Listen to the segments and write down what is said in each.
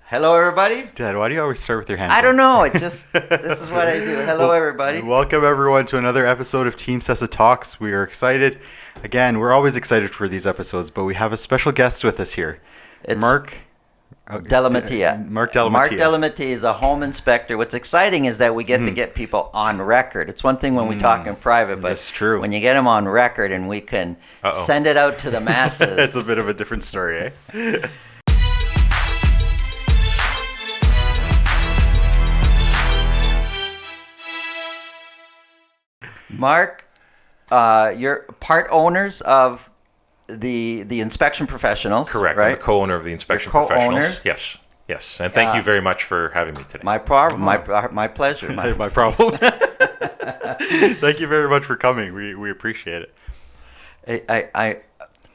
Hello, everybody. Dad, why do you always start with your hands? I don't know. This is what I do. Hello, everybody. Welcome, everyone, to another episode of Team Sessa Talks. We are excited. Again, we're always excited for these episodes, but we have a special guest with us here. It's Mark Dellamattia. Mark Dellamattia. Mark Dellamattia is a home inspector. What's exciting is that we get to get people on record. It's one thing when we talk in private, but That's true. when you get them on record and we can send it out to the masses. It's a bit of a different story, eh? Mark, you're part owners of the inspection professionals. Correct. Right? I'm the co-owner of the inspection professionals. Yes. And thank you very much for having me today. My pleasure. My problem. Thank you very much for coming. We appreciate it.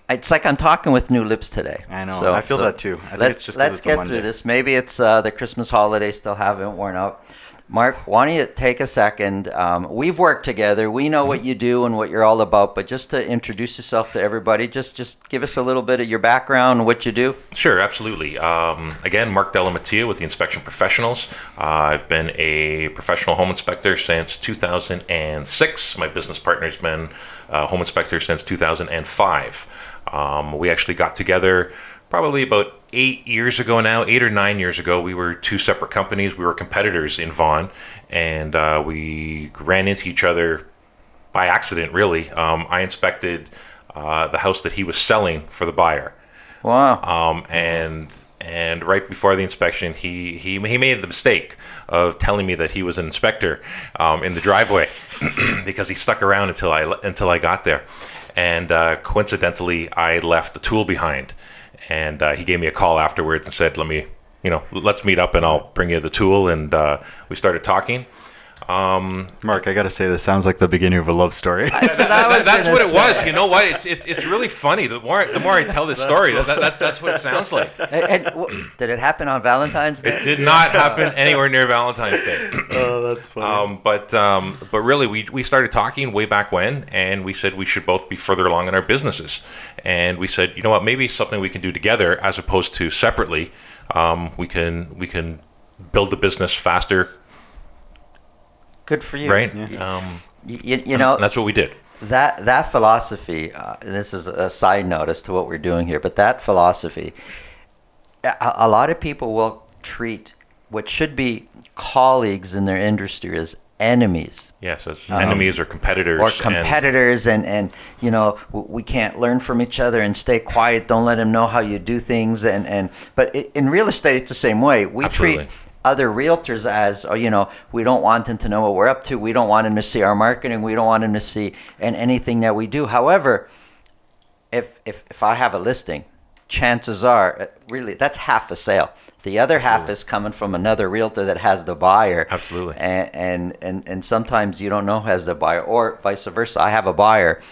It's like I'm talking with new lips today. I know. I feel that too. I think it's just 'cause let's it's a get Monday. through this. Maybe it's the Christmas holidays still haven't worn out. Mark, why don't you take a second? We've worked together. We know what you do and what you're all about. But just to introduce yourself to everybody, just give us a little bit of your background and what you do. Sure, absolutely. Again, Mark Dellamattia with the Inspection Professionals. I've been a professional home inspector since 2006. My business partner's been a home inspector since 2005. We actually got together probably about 8 or 9 years ago. We were two separate companies. We were competitors in Vaughan, and we ran into each other by accident, really. I inspected the house that he was selling for the buyer. Wow. And right before the inspection, he made the mistake of telling me that he was an inspector in the driveway because he stuck around until I got there. And coincidentally, I left the tool behind. And he gave me a call afterwards and said, let's meet up and I'll bring you the tool. And we started talking. Mark, I got to say, this sounds like the beginning of a love story. That's what it was. You know what? It's really funny. The more I tell this story, that's what it sounds like. And did it happen on Valentine's Day? It did not happen anywhere near Valentine's Day. Oh, that's funny. But really, we started talking way back when, and we said we should both be further along in our businesses. And we said, you know what, maybe something we can do together as opposed to separately. We can build the business faster. Good for you. Right? Yeah. You know, that's what we did. That philosophy, this is a side note as to what we're doing here, but that philosophy, a lot of people will treat what should be colleagues in their industry as enemies. Yes, as enemies or competitors. And you know, we can't learn from each other and stay quiet. Don't let them know how you do things. But in real estate, it's the same way. We Absolutely. treat other realtors as, we don't want them to know what we're up to. We don't want them to see our marketing. We don't want them to see anything that we do. However, if I have a listing, chances are, really, that's half a sale. The other half is coming from another realtor that has the buyer. Absolutely. And sometimes you don't know who has the buyer, or vice versa. I have a buyer.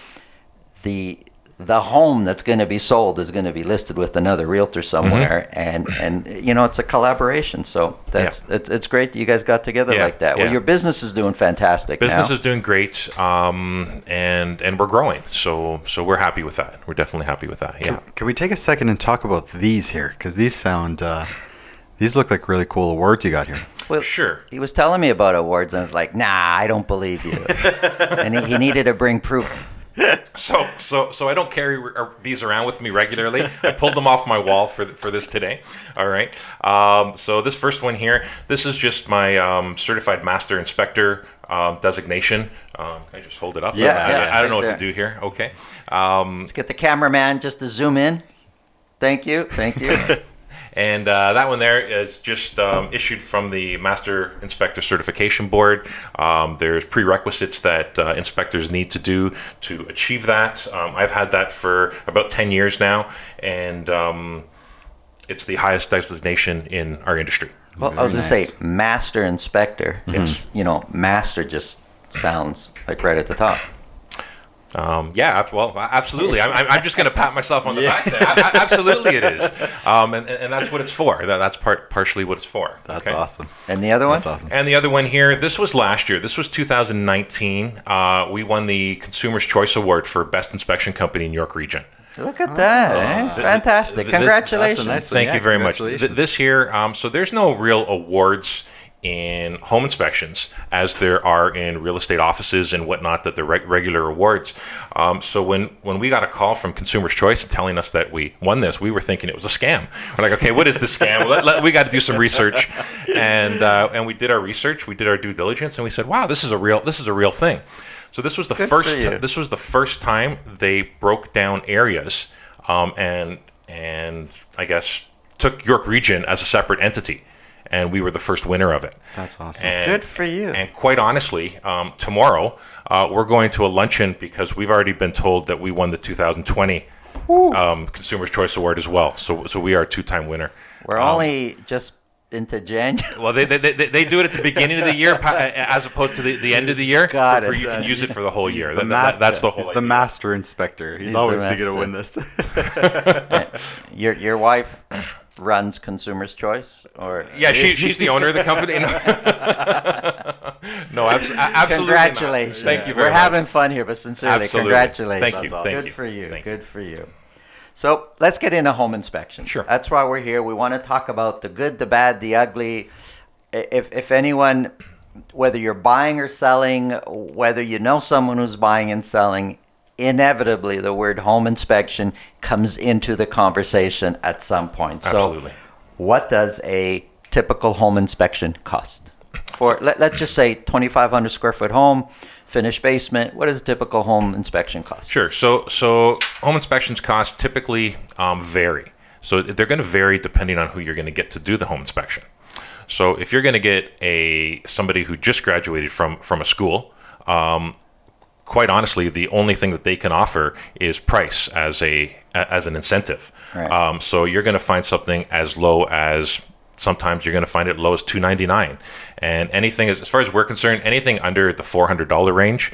The home that's going to be sold is going to be listed with another realtor somewhere, and it's a collaboration. So it's great that you guys got together like that. Well, your business is doing fantastic. Business now. is doing great, and we're growing. So we're happy with that. We're definitely happy with that. Yeah. Can we take a second and talk about these here? Because these look like really cool awards you got here. Well, sure. He was telling me about awards, and I was like, nah, I don't believe you. And he needed to bring proof. So I don't carry these around with me regularly. I pulled them off my wall for this today. All right. So this first one here, this is just my certified master inspector designation. Can I just hold it up? Yeah. I don't know right what there. to do here. Okay. Let's get the cameraman just to zoom in. Thank you. And that one there is just issued from the Master Inspector Certification Board. There's prerequisites that inspectors need to do to achieve that. I've had that for about 10 years now, and it's the highest designation in our industry. Well, I was going to say master inspector. Yes. Master just sounds like right at the top. Absolutely. I'm just going to pat myself on the back there. Absolutely it is. And that's what it's for. That's partially what it's for. That's awesome. And the other one? That's awesome. And the other one here, this was last year. This was 2019. We won the Consumer's Choice Award for Best Inspection Company in York Region. Look at that. Eh? Fantastic. Congratulations. That's a nice one. Thank Yeah, you very much. congratulations. This year, so there's no real awards in home inspections as there are in real estate offices and whatnot, that the regular awards. So when we got a call from Consumers Choice telling us that we won this, we were thinking it was a scam. We're like, okay, what is this scam? We got to do some research, and we did our research, we did our due diligence, and we said, wow, this is a real thing. So this was the Good for first. you. This was the first time they broke down areas, and I guess took York Region as a separate entity, and we were the first winner of it. That's awesome. Good for you. And quite honestly, tomorrow we're going to a luncheon because we've already been told that we won the 2020 Consumers Choice Award as well. So we are a two-time winner. We're only just into January. Well, they do it at the beginning of the year as opposed to the end of the year. Got for it. you can use it for the whole year. The That's the whole He's idea. the master inspector. He's the always going master. to win this. Your wife runs Consumers Choice, or Yeah, she's the owner of the company. No, absolutely. congratulations. Not. Thank you very We're much. having fun here, but sincerely, Absolutely. congratulations. Thank you. That's Thank Good you. for you. Thank Good for you. So let's get into home inspections. Sure. That's why we're here. We want to talk about the good, the bad, the ugly. If anyone, whether you're buying or selling, whether you know someone who's buying and selling, inevitably the word home inspection comes into the conversation at some point. Absolutely. So what does a typical home inspection cost? For let's just say 2,500 square foot home, finished basement. What does a typical home inspection cost? Sure. So home inspections costs typically vary. So they're going to vary depending on who you're going to get to do the home inspection. So if you're going to get somebody who just graduated from a school, quite honestly, the only thing that they can offer is price as an incentive. Right. So you're going to find something as low as, sometimes you're going to find it low as $299, and anything as far as we're concerned, anything under the $400 range,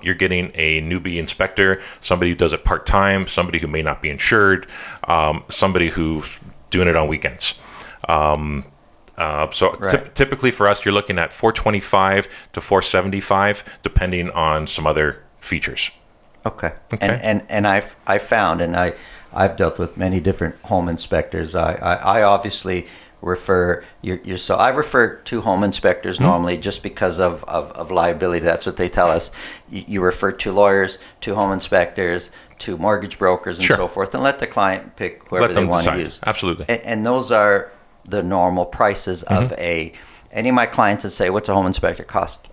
you're getting a newbie inspector, somebody who does it part time, somebody who may not be insured, somebody who's doing it on weekends. Right. Typically for us, you're looking at $425 to $475, depending on some other features. Okay. Okay. And I found, and I've dealt with many different home inspectors. I obviously refer so I refer to home inspectors normally just because of liability. That's what they tell us. You refer to lawyers, to home inspectors, to mortgage brokers, and Sure. so forth, and let the client pick whoever Let they them want to decide. use. Absolutely. And those are the normal prices of any of my clients that say, what's a home inspector cost?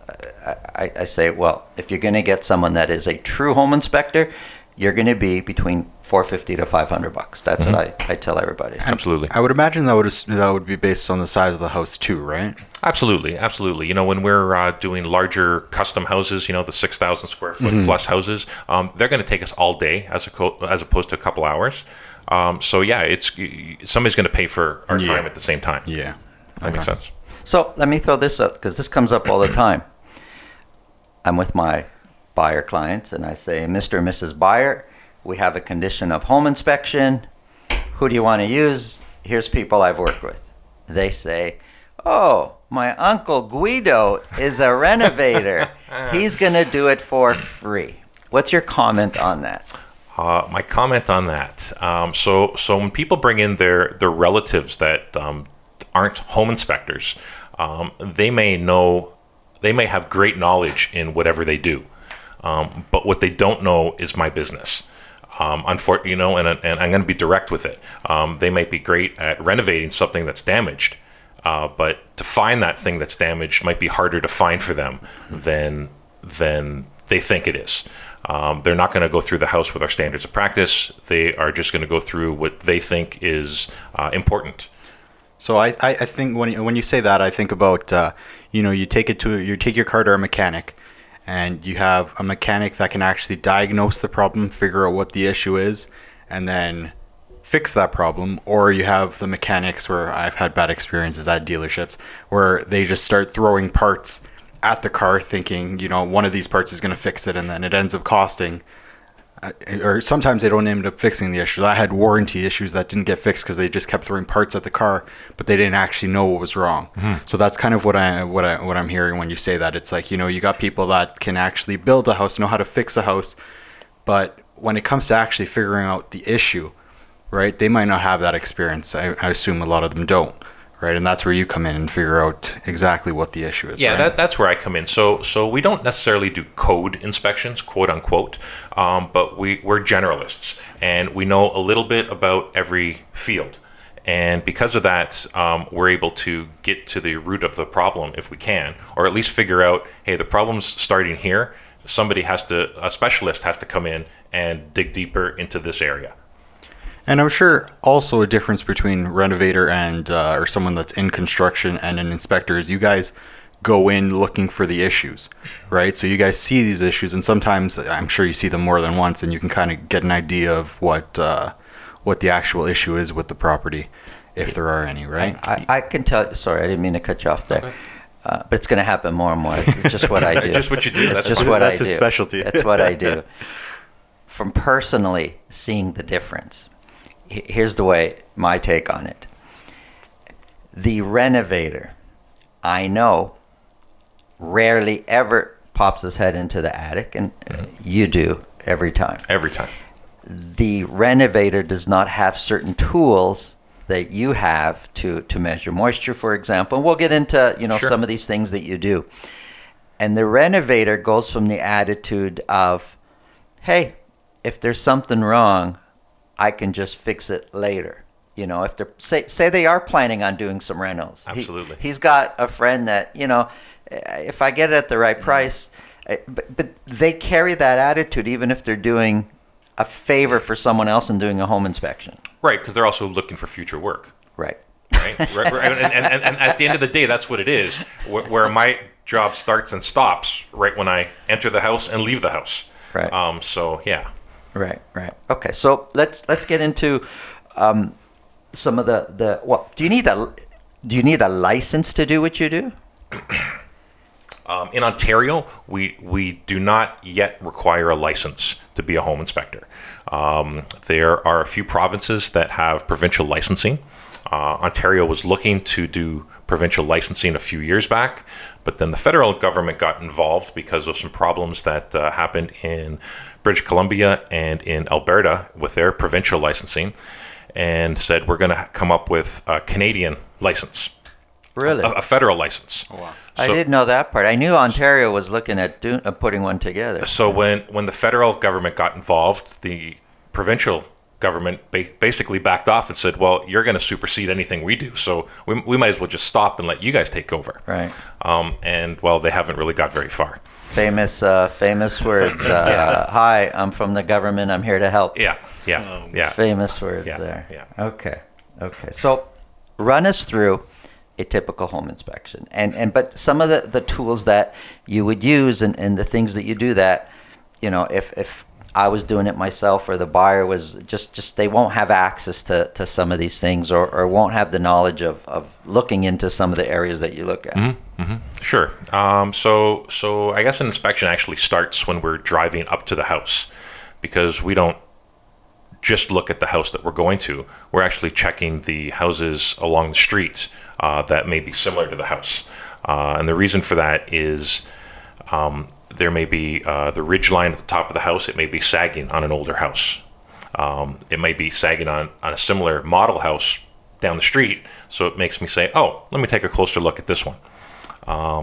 I say, well, if you're going to get someone that is a true home inspector, you're going to be between $450 to $500. That's what I tell everybody. Absolutely. I would imagine that would be based on the size of the house too, right? Absolutely. You know, when we're doing larger custom houses, you know, the 6,000 square foot plus houses, they're going to take us all day as opposed to a couple hours. So yeah, somebody's going to pay for our time at the same time. Yeah. That makes sense. So let me throw this up because this comes up all the time. I'm with my buyer clients and I say, Mr. and Mrs. Buyer, we have a condition of home inspection. Who do you want to use? Here's people I've worked with. They say, oh, my uncle Guido is a renovator. He's going to do it for free. What's your comment on that? My comment on that. So when people bring in their relatives that aren't home inspectors, they may have great knowledge in whatever they do, but what they don't know is my business. Unfortunately, you know, and I'm going to be direct with it. They might be great at renovating something that's damaged, but to find that thing that's damaged might be harder to find for them than they think it is. They're not going to go through the house with our standards of practice. They are just going to go through what they think is important. So I think when you say that, I think about you take your car to a mechanic, and you have a mechanic that can actually diagnose the problem, figure out what the issue is, and then fix that problem. Or you have the mechanics where I've had bad experiences at dealerships where they just start throwing parts at the car thinking, one of these parts is going to fix it, and then it ends up costing, or sometimes they don't end up fixing the issue. I had warranty issues that didn't get fixed because they just kept throwing parts at the car, but they didn't actually know what was wrong. So that's kind of what I'm hearing when you say that. It's like, you got people that can actually build a house, know how to fix a house, but when it comes to actually figuring out the issue, right, they might not have that experience. I assume a lot of them don't, right? And that's where you come in and figure out exactly what the issue is. Yeah, right? that's where I come in. So we don't necessarily do code inspections, quote unquote, but we're generalists, and we know a little bit about every field. And because of that, we're able to get to the root of the problem if we can, or at least figure out, hey, the problem's starting here. A specialist has to come in and dig deeper into this area. And I'm sure also a difference between renovator and or someone that's in construction and an inspector is you guys go in looking for the issues, right? So you guys see these issues, and sometimes I'm sure you see them more than once, and you can kind of get an idea of what the actual issue is with the property, if there are any, right? I can tell. Sorry, I didn't mean to cut you off there. Okay. But it's going to happen more and more. It's just what I do. Just what you do. That's just what I that's do. his specialty. That's what I do. From personally seeing the difference, here's the way my take on it. The renovator, I know, rarely ever pops his head into the attic, and you do every time. Every time. The renovator does not have certain tools that you have to measure moisture, for example. And we'll get into Sure. some of these things that you do. And the renovator goes from the attitude of, hey, if there's something wrong, I can just fix it later. If they're say they are planning on doing some renos. Absolutely. He's got a friend that, if I get it at the right price, but they carry that attitude even if they're doing a favor for someone else and doing a home inspection. Right, because they're also looking for future work. Right. Right. And at the end of the day, that's what it is. Where my job starts and stops right when I enter the house and leave the house. Right. So yeah. Right. Okay. So let's get into some of the. Well, do you need a license to do what you do? In Ontario, we do not yet require a license to be a home inspector. There are a few provinces that have provincial licensing. Ontario was looking to do provincial licensing a few years back, but then the federal government got involved because of some problems that happened in British Columbia and in Alberta with their provincial licensing, and said we're going to come up with a Canadian license. Really? A federal license. Oh, wow. I didn't know that part. I knew Ontario was looking at putting one together. So when the federal government got involved, the provincial government basically backed off and said, well, you're going to supersede anything we do. So we might as well just stop and let you guys take over. Right. And, well, they haven't really got very far. Famous words. Hi, I'm from the government. I'm here to help. Yeah. Famous words Yeah, there. yeah. Okay. So run us through a typical home inspection, but some of the tools that you would use and the things that you do that, if I was doing it myself or the buyer was just they won't have access to some of these things or won't have the knowledge of looking into some of the areas that you look at. Sure. So I guess an inspection actually starts when we're driving up to the house, because we don't just look at the house that we're going to. We're actually checking the houses along the street that may be similar to the house. And the reason for that is there may be the ridge line at the top of the house. It may be sagging on an older house. It might be sagging on a similar model house down the street. So it makes me say, oh, let me take a closer look at this one.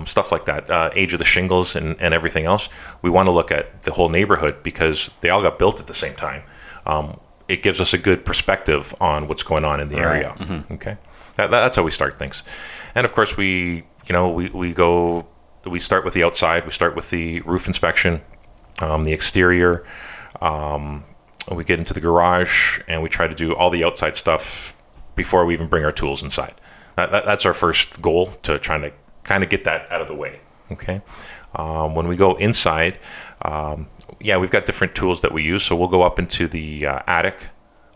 Stuff like that, age of the shingles and everything else. We want to look at the whole neighborhood because they all got built at the same time. It gives us a good perspective on what's going on in the area. Right. Mm-hmm. Okay, that's how we start things. And of course, we start with the outside. We start with the roof inspection, the exterior. We get into the garage, and we try to do all the outside stuff before we even bring our tools inside. That's our first goal, to try to kind of get that out of the way. Okay. When we go inside, we've got different tools that we use. So we'll go up into the attic.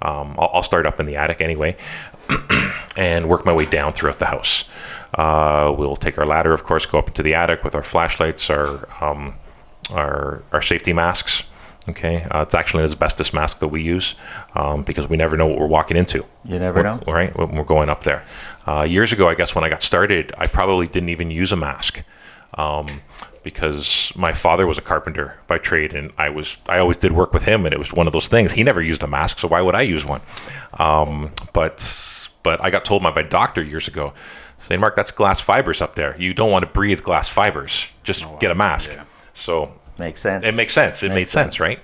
I'll start up in the attic anyway, and work my way down throughout the house. We'll take our ladder, of course, go up into the attic with our flashlights, our safety masks. Okay, it's actually an asbestos mask that we use because we never know what we're walking into. You never know, right? When we're going up there. Years ago, I guess when I got started, I probably didn't even use a mask because my father was a carpenter by trade, and I always did work with him, and it was one of those things. He never used a mask, so why would I use one? But I got told by my doctor years ago, saying, Mark, that's glass fibers up there. You don't want to breathe glass fibers. Just get a mask. Yeah. So Makes sense. it makes sense. It made sense, right?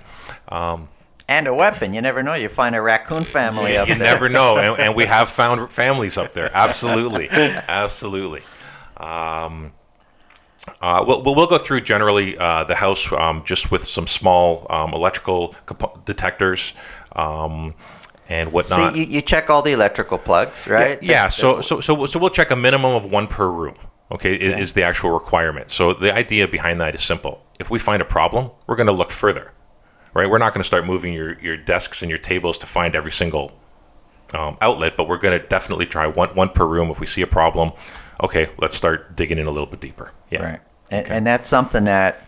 And a weapon. You never know. You find a raccoon family up You there. never know, and we have found families up there. Absolutely, absolutely. We'll go through generally the house just with some small electrical detectors and whatnot. See, you check all the electrical plugs, right? Yeah. So we'll check a minimum of one per room. Okay, is the actual requirement. So the idea behind that is simple. If we find a problem, we're going to look further. Right, we're not going to start moving your desks and your tables to find every single outlet, but we're going to definitely try one per room. If we see a problem, okay, let's start digging in a little bit deeper. Yeah, Right. And that's something that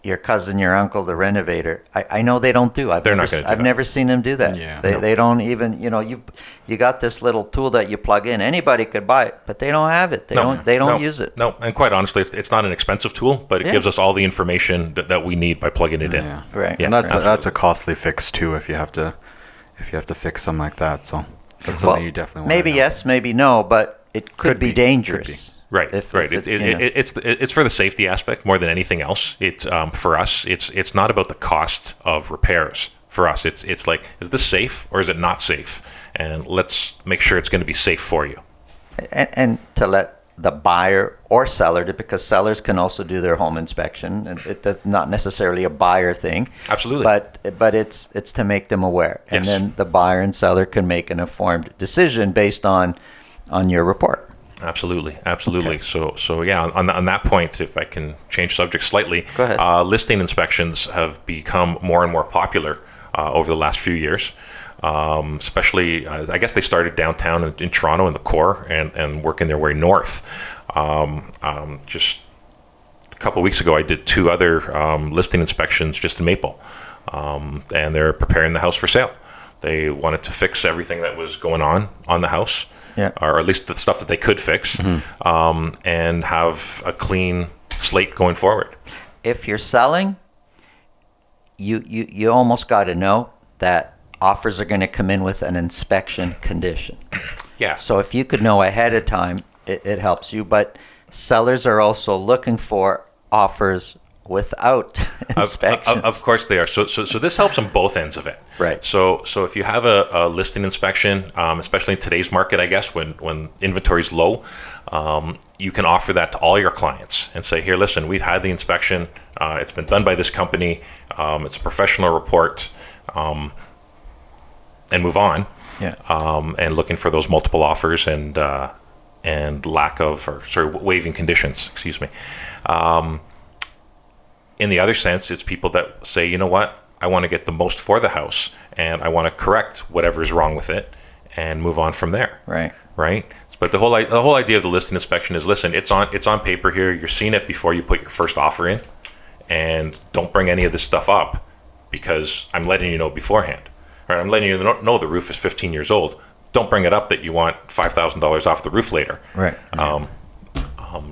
your cousin, your uncle, the renovator, I know they don't do. They're not gonna do I've that. never seen them do that. Yeah. They don't even, you got this little tool that you plug in. Anybody could buy it, but they don't have it. They don't use it. No, and quite honestly, it's not an expensive tool, but it gives us all the information that we need by plugging it in. Yeah. Right. Yeah. And that's right. that's a costly fix too if you have to fix something like that. So that's Well, something you definitely want. maybe yes, maybe no, but it could be dangerous. Could be. Right, If right. it, It's for the safety aspect more than anything else. It's for us. It's not about the cost of repairs. For us, it's like, is this safe or is it not safe? And let's make sure it's going to be safe for you. and to let the buyer or seller, because sellers can also do their home inspection, and it's not necessarily a buyer thing. Absolutely. But it's to make them aware, and Yes. then the buyer and seller can make an informed decision based on your report. Absolutely. Okay. So yeah, on that point, if I can change subject slightly, Go ahead. Listing inspections have become more and more popular over the last few years. Especially, I guess they started downtown in Toronto in the core and working their way north. Just a couple of weeks ago, I did 2 other listing inspections just in Maple, and they're preparing the house for sale. They wanted to fix everything that was going on the house. Yeah. Or at least the stuff that they could fix, and have a clean slate going forward. If you're selling, you almost got to know that offers are going to come in with an inspection condition. Yeah. So if you could know ahead of time, it helps you. But sellers are also looking for offers without inspections. Of course they are. So this helps on both ends of it. Right. So if you have a listing inspection, especially in today's market, I guess when inventory is low, you can offer that to all your clients and say, here, listen, we've had the inspection. It's been done by this company. It's a professional report, and move on. Yeah. And looking for those multiple offers and lack of, or sorry, waiving conditions. Excuse me. In the other sense, it's people that say, you know what, I want to get the most for the house, and I want to correct whatever's wrong with it, and move on from there. Right. Right. But the whole idea of the listing inspection is, listen, it's on paper here. You're seeing it before you put your first offer in, and don't bring any of this stuff up because I'm letting you know beforehand. Right? I'm letting you know the roof is 15 years old. Don't bring it up that you want $5,000 off the roof later. Right.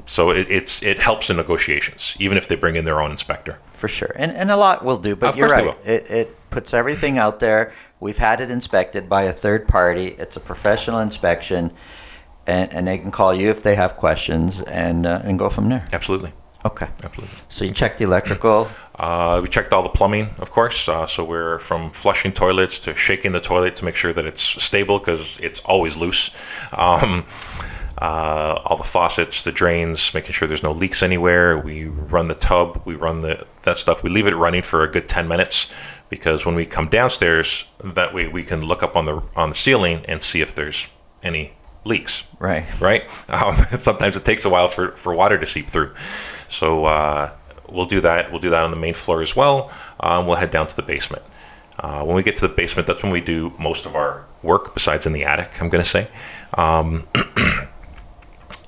So it helps in negotiations, even if they bring in their own inspector. For sure. And a lot will do, but Of you're course they right. will. It puts everything out there. We've had it inspected by a third party. It's a professional inspection, and they can call you if they have questions and go from there. Absolutely. Okay. Absolutely. So you check the electrical. We checked all the plumbing, of course. So we're from flushing toilets to shaking the toilet to make sure that it's stable because it's always loose. All the faucets, the drains, making sure there's no leaks anywhere. We run the tub, we run that stuff. We leave it running for a good 10 minutes because when we come downstairs, that way we can look up on the ceiling and see if there's any leaks. Right. Right? Sometimes it takes a while for water to seep through. So we'll do that. We'll do that on the main floor as well. We'll head down to the basement. When we get to the basement, that's when we do most of our work, besides in the attic, I'm going to say.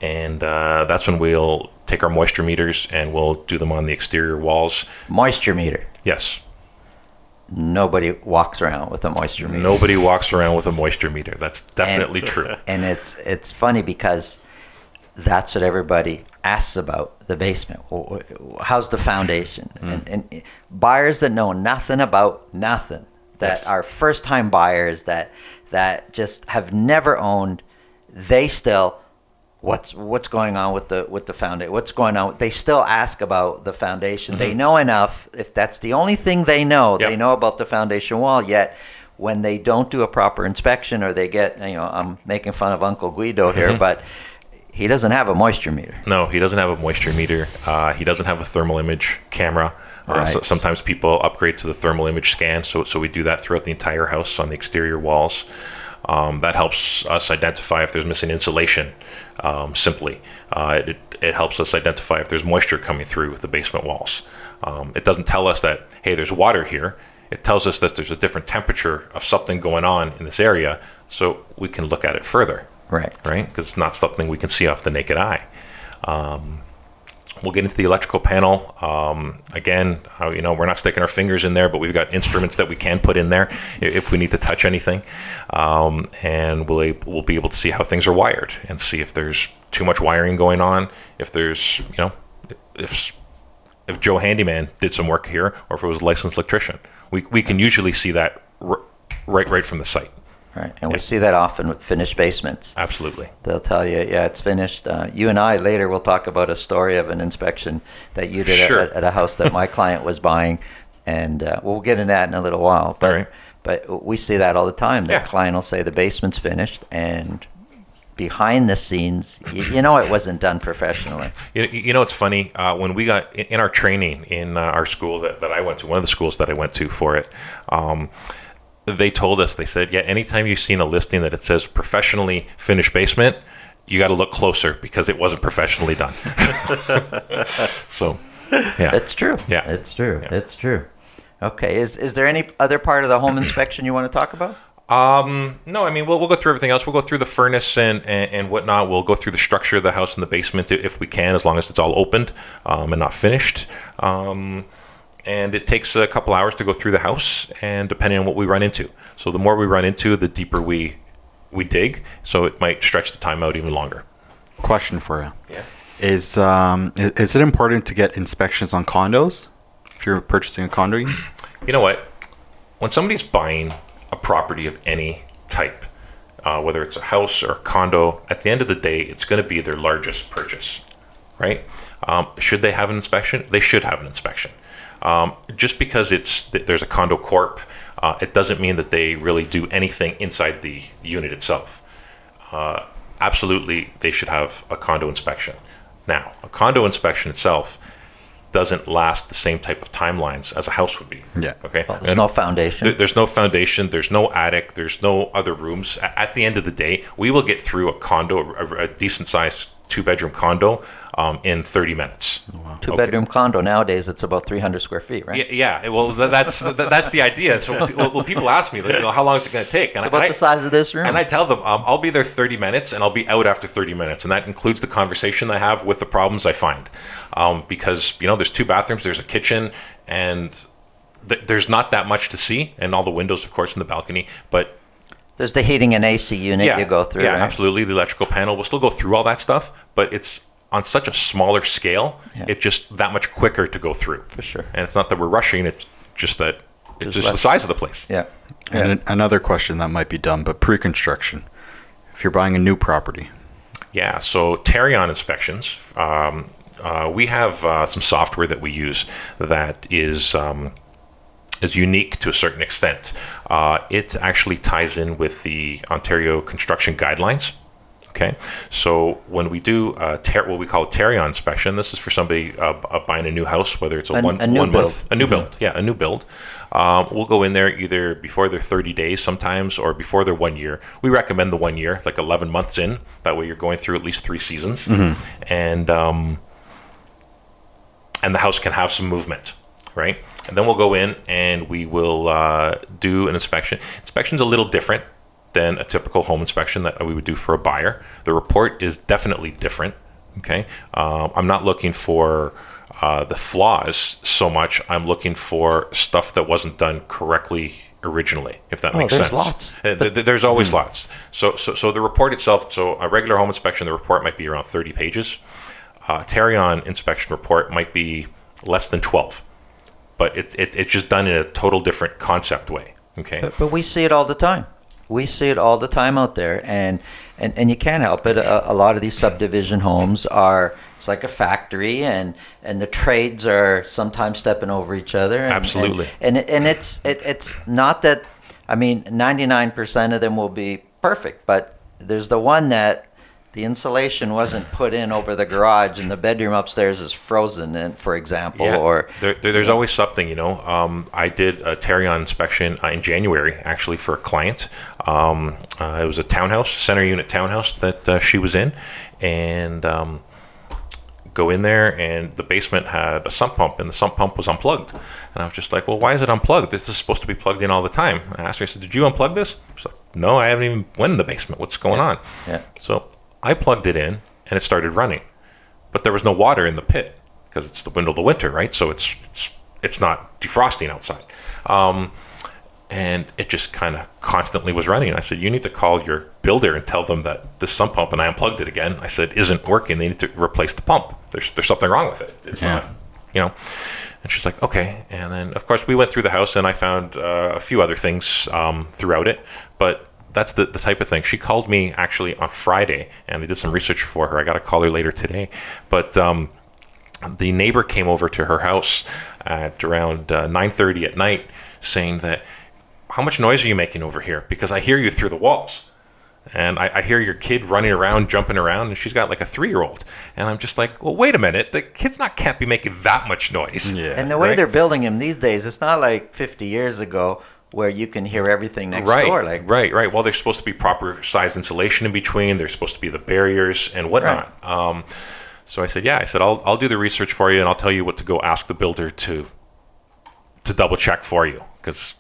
And that's when we'll take our moisture meters and we'll do them on the exterior walls. Moisture meter. Yes. Nobody walks around with a moisture meter. Nobody walks around with a moisture meter. That's definitely true. And it's funny because that's what everybody asks about. the basement? How's the foundation? And buyers that know nothing about nothing, that Yes. are first-time buyers that just have never owned, they still, what's going on with the foundation? What's going on? They still ask about the foundation. They know enough. If that's the only thing they know, Yep. they know about the foundation wall. Yet when they don't do a proper inspection, or they get, I'm making fun of Uncle Guido here, but he doesn't have a moisture meter. No, he doesn't have a moisture meter. He doesn't have a thermal image camera. Right. So sometimes people upgrade to the thermal image scan, so we do that throughout the entire house on the exterior walls. That helps us identify if there's missing insulation. Simply, it helps us identify if there's moisture coming through the basement walls. It doesn't tell us that, hey, there's water here. It tells us that there's a different temperature of something going on in this area, so we can look at it further. Right. Right? Because it's not something we can see off the naked eye. We'll get into the electrical panel. Again, we're not sticking our fingers in there, but we've got instruments that we can put in there if we need to touch anything. And we'll be able to see how things are wired and see if there's too much wiring going on, if there's, if Joe Handyman did some work here, or if it was a licensed electrician. We can usually see that right from the site. Right, and we see that often with finished basements. Absolutely. They'll tell you, yeah, it's finished. You and I later will talk about a story of an inspection that you did Sure. at a house that my client was buying, and we'll get into that in a little while. But All right. but we see that all the time. The Yeah. client will say the basement's finished, and behind the scenes, it wasn't done professionally. It's funny. When we got in our training in our school that I went to, one of the schools that I went to for it, they told us, they said, yeah, anytime you've seen a listing that it says professionally finished basement, you got to look closer because it wasn't professionally done. So, yeah. It's true. Yeah. It's true. Yeah. It's true. Okay. Is there any other part of the home inspection you want to talk about? No, I mean, we'll go through everything else. We'll go through the furnace and whatnot. We'll go through the structure of the house in the basement if we can, as long as it's all opened and not finished. And it takes a couple hours to go through the house, and depending on what we run into. So the more we run into, the deeper we dig. So it might stretch the time out even longer. Question for you. Yeah. Is it important to get inspections on condos if you're purchasing a condo? You know what? When somebody's buying a property of any type, whether it's a house or a condo, at the end of the day, it's going to be their largest purchase, right? Should they have an inspection? They should have an inspection. Just because there's a condo corp, it doesn't mean that they really do anything inside the unit itself. Absolutely, they should have a condo inspection. Now, a condo inspection itself doesn't last the same type of timelines as a house would be. Yeah. Okay. Well, there's no foundation. There's no foundation. There's no attic. There's no other rooms. At the end of the day, we will get through a condo, a decent sized 2-bedroom condo, in 30 minutes. Two-bedroom condo nowadays, it's about 300 square feet, right? Yeah. Well, that's the idea. So when people ask me, how long is it going to take? And It's about the size of this room. And I tell them, I'll be there 30 minutes and I'll be out after 30 minutes. And that includes the conversation I have with the problems I find. Because, there's 2 bathrooms, there's a kitchen, and there's not that much to see. And all the windows, of course, in the balcony. But There's the heating and AC unit you go through, yeah, right? absolutely. The electrical panel, we'll still go through all that stuff. But it's on such a smaller scale, it's just that much quicker to go through. For sure. And it's not that we're rushing, it's just that it's just the less. size of the place. Yeah. And another question that might be dumb, but pre-construction, if you're buying a new property. Yeah, so Tarion inspections, we have some software that we use that is unique to a certain extent. It actually ties in with the Ontario construction guidelines. Okay, so when we do what we call a Tarion inspection, this is for somebody buying a new house, whether it's a new one build. month, a new build, a new build. We'll go in there either before their 30 days sometimes, or before their 1 year. We recommend the 1 year, like 11 months in. That way you're going through at least 3 seasons, and the house can have some movement, right? And then we'll go in and we will do an inspection. Inspection's a little different than a typical home inspection that we would do for a buyer. The report is definitely different. Okay, I'm not looking for the flaws so much. I'm looking for stuff that wasn't done correctly originally, if that makes there's sense. lots. There's always lots. So the report itself. So a regular home inspection, the report might be around 30 pages. Tarion inspection report might be less than 12, but it's just done in a total different concept way. Okay. But we see it all the time. We see it all the time out there, and you can't help it. A lot of these subdivision homes are, it's like a factory, and the trades are sometimes stepping over each other. Absolutely. And it's not that, I mean, 99% of them will be perfect, but there's the one that the insulation wasn't put in over the garage and the bedroom upstairs is frozen, and for example, Yeah. or There's always something, I did a Tarion inspection in January, actually, for a client. It was a townhouse, center unit townhouse that she was in, and go in there, and the basement had a sump pump, and the sump pump was unplugged. And I was just like, well, why is it unplugged? This is supposed to be plugged in all the time. I asked her, I said, did you unplug this? She's like, no, I haven't even went in the basement. What's going on? Yeah. So I plugged it in, and it started running. But there was no water in the pit, because it's the middle of the winter, right? So it's not defrosting outside. And it just kind of constantly was running. And I said, you need to call your builder and tell them that this sump pump, and I unplugged it again, I said, isn't working. They need to replace the pump. There's something wrong with it. It's not, And she's like, okay. And then, of course, we went through the house, and I found a few other things throughout it. But that's the type of thing. She called me actually on Friday, and I did some research for her. I got to call her later today. But the neighbor came over to her house at around 9:30 at night, saying that, how much noise are you making over here? Because I hear you through the walls. And I hear your kid running around, jumping around, and she's got like a 3-year-old. And I'm just like, well, wait a minute. The kid's can't be making that much noise. Yeah. And the way Right. they're building them these days, it's not like 50 years ago where you can hear everything next door. Like, Right. Well, there's supposed to be proper size insulation in between. There's supposed to be the barriers and whatnot. So I said, I'll do the research for you, and I'll tell you what to go ask the builder to double check for you, because.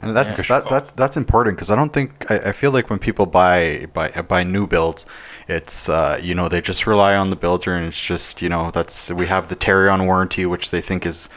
And that's important, because I don't think I feel like when people buy new builds, it's they just rely on the builder, and it's just we have the Tarion warranty, which they think is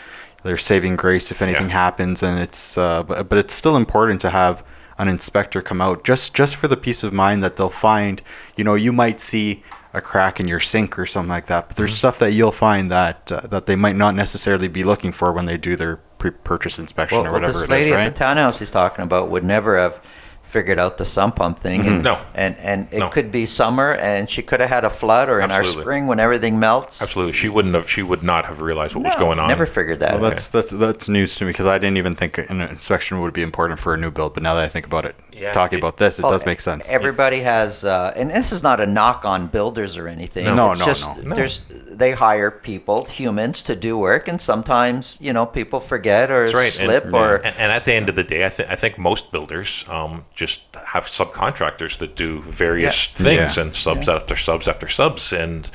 their saving grace if anything happens, and it's but it's still important to have an inspector come out just for the peace of mind that they'll find. You might see a crack in your sink or something like that, but there's stuff that you'll find that they might not necessarily be looking for when they do their pre-purchase inspection or whatever this it is, lady right? at the townhouse he's talking about would never have figured out the sump pump thing. And, No. And it No. could be summer, and she could have had a flood, or in our Absolutely. spring when everything melts. Absolutely. She would not have realized what was No, going on. Never figured that. Well, that's news to me, because I didn't even think an inspection would be important for a new build. But now that I think about it, talking about this, it does make sense. Everybody has, and this is not a knock on builders or anything. No, It's no, just, no. they hire people, humans, to do work, and sometimes people forget or That's right. slip and, or. and at the end of the day, I think most builders just have subcontractors that do various things, Yeah. and subs after subs after subs, and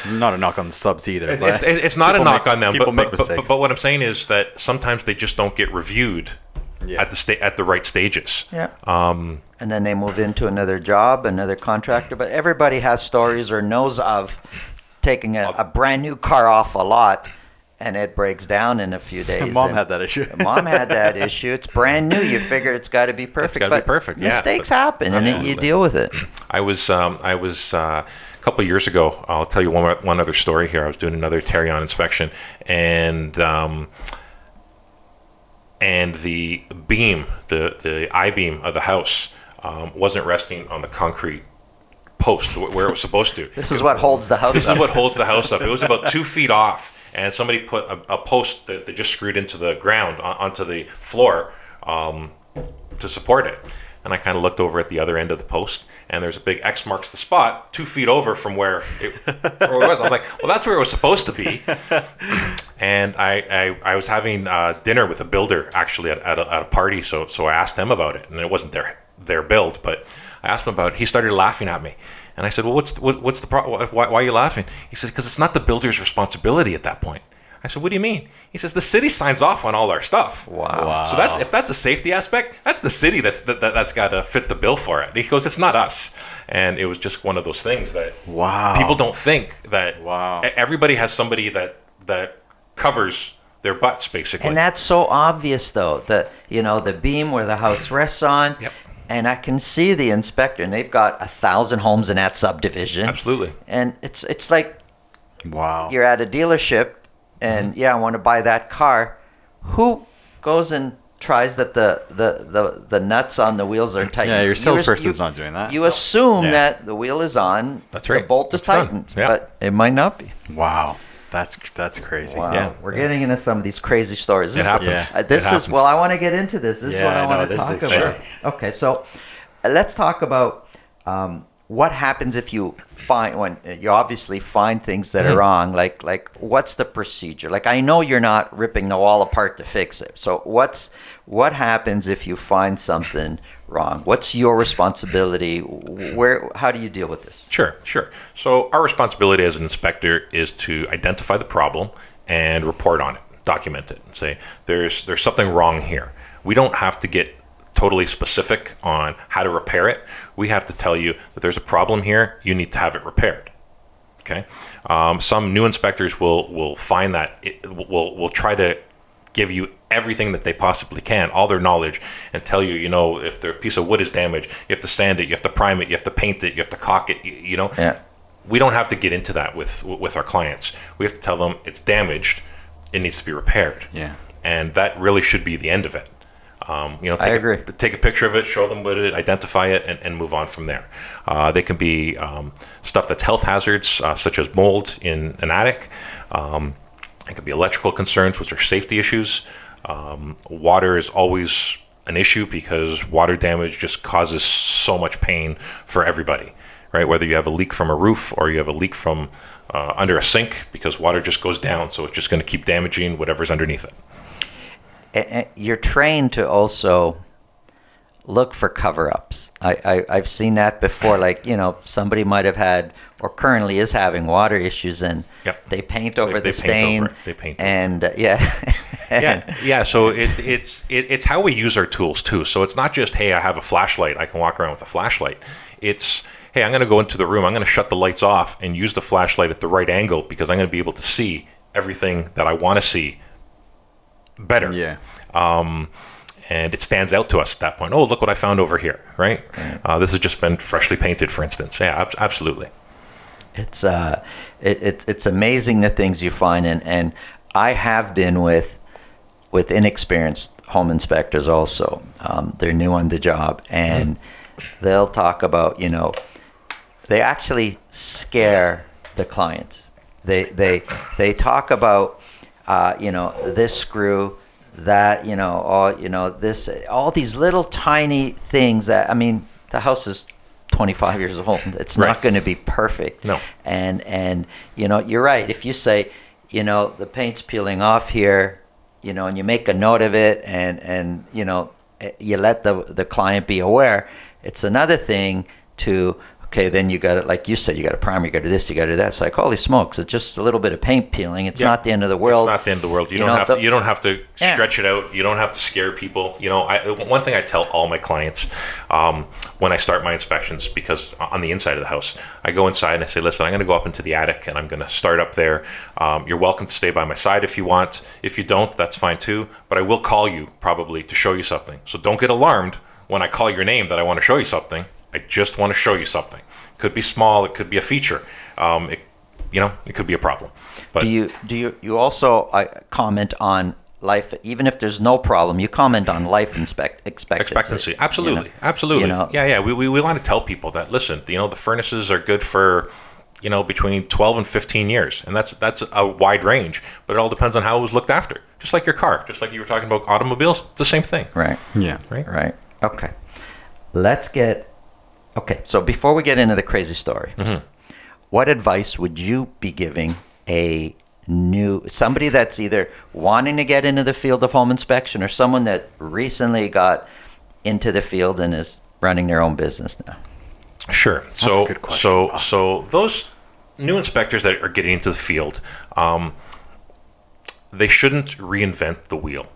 Not a knock on the subs either. but it's not a people knock make- on them. people But, make but, mistakes. but what I'm saying is that sometimes they just don't get reviewed at the right stages. Yeah. And then they move into another job, another contractor. But everybody has stories or knows of taking a brand new car off a lot, and it breaks down in a few days. Mom And had that issue. Mom had that issue. It's brand new. You figure it's got to be perfect. gotta be but perfect, yeah. Mistakes happen, and you Absolutely. deal with it. I was a couple of years ago. I'll tell you one other story here. I was doing another Tarion inspection, and the beam, the I-beam of the house, wasn't resting on the concrete post where it was supposed to. This is what holds the house This up. is what holds the house up. It was about 2 feet off, and somebody put a post that they just screwed into the ground onto the floor to support it. And I kind of looked over at the other end of the post, and there's a big X marks the spot 2 feet over from where it was. I'm like, well, that's where it was supposed to be. And I was having dinner with a builder actually at a party, so I asked them about it, and it wasn't their build, but I asked him about it. He started laughing at me, and I said, well, what's the problem? Why are you laughing? He said, because it's not the builder's responsibility at that point. I said, what do you mean? He says, the city signs off on all our stuff. Wow. So if that's a safety aspect, that's the city that's got to fit the bill for it. He goes, it's not us. And it was just one of those things that people don't think that everybody has somebody that covers their butts, basically. And that's so obvious, though. The beam where the house rests on. Yep. And I can see the inspector, and they've got 1,000 homes in that subdivision. Absolutely. And it's like Wow. you're at a dealership, and I want to buy that car. Who goes and tries that the nuts on the wheels are tightened? Yeah, your You salesperson's not doing that. You assume Yeah. that the wheel is on, That's the right. bolt is It's done. tightened, Yeah. but it might not be. Wow. That's crazy. Wow, Yeah. we're getting into some of these crazy stories. It happens. Yeah. This It is happens. well. I want to get into this. This is what Yeah, I I want know, to this is talk exciting. about. Okay, so let's talk about what happens if you find when you obviously find things that are wrong. Like what's the procedure? Like I know you're not ripping the wall apart to fix it. So what happens if you find something wrong? What's your responsibility? How do you deal with this? Sure. So our responsibility as an inspector is to identify the problem and report on it, document it, and say there's something wrong here. We don't have to get totally specific on how to repair it. We have to tell you that there's a problem here. You need to have it repaired. Okay. Some new inspectors will find that will try to give you everything that they possibly can, all their knowledge, and tell you, if their piece of wood is damaged, you have to sand it, you have to prime it, you have to paint it, you have to caulk it. Yeah. We don't have to get into that with our clients. We have to tell them it's damaged, it needs to be repaired. Yeah. And that really should be the end of it. I agree. Take a picture of it, show them what it, identify it, and move on from there. They can be stuff that's health hazards, such as mold in an attic. It could be electrical concerns, which are safety issues. Water is always an issue because water damage just causes so much pain for everybody, right? Whether you have a leak from a roof or you have a leak from under a sink, because water just goes down, so it's just going to keep damaging whatever's underneath it. You're trained to also look for cover-ups. I've seen that before. Like, somebody might have had or currently is having water issues, and Yep. they paint over They the paint stain. over it. They paint over and Yeah. So it's how we use our tools too. So it's not just, hey, I have a flashlight, I can walk around with a flashlight. It's, hey, I'm going to go into the room, I'm going to shut the lights off and use the flashlight at the right angle because I'm going to be able to see everything that I want to see better. Yeah. And it stands out to us at that point. Oh, look what I found over here, right? This has just been freshly painted, for instance. Yeah, absolutely. It's amazing the things you find, and I have been with inexperienced home inspectors also. They're new on the job, and they'll talk about, they actually scare the clients. They talk about this screw, that, this, all these little tiny things that, I mean, the house is 25 years old. It's not Right. going to be perfect. No. And you're right. If you say, the paint's peeling off here, and you make a note of it, and you let the client be aware. It's another thing to, okay, then you got to, like you said, you got to primer, you got to do this, you got to do that. It's like, holy smokes, it's just a little bit of paint peeling. It's not the end of the world. It's not the end of the world. You know, don't have the- to. You don't have to Yeah. stretch it out. You don't have to scare people. One thing I tell all my clients when I start my inspections, because on the inside of the house, I go inside and I say, listen, I'm going to go up into the attic and I'm going to start up there. You're welcome to stay by my side if you want. If you don't, that's fine too. But I will call you probably to show you something. So don't get alarmed when I call your name that I want to show you something. I just want to show you something. Could be small. It could be a feature. It could be a problem. But Do you also comment on life, even if there's no problem? You comment on life expectancy. Absolutely. Absolutely. Yeah. We want to tell people that, listen, the furnaces are good for, between 12 and 15 years. And that's a wide range, but it all depends on how it was looked after. Just like your car, just like you were talking about automobiles, it's the same thing. Right. Yeah. Right. Okay. So before we get into the crazy story, what advice would you be giving somebody that's either wanting to get into the field of home inspection or someone that recently got into the field and is running their own business now? Sure. a good question, So those new inspectors that are getting into the field, they shouldn't reinvent the wheel.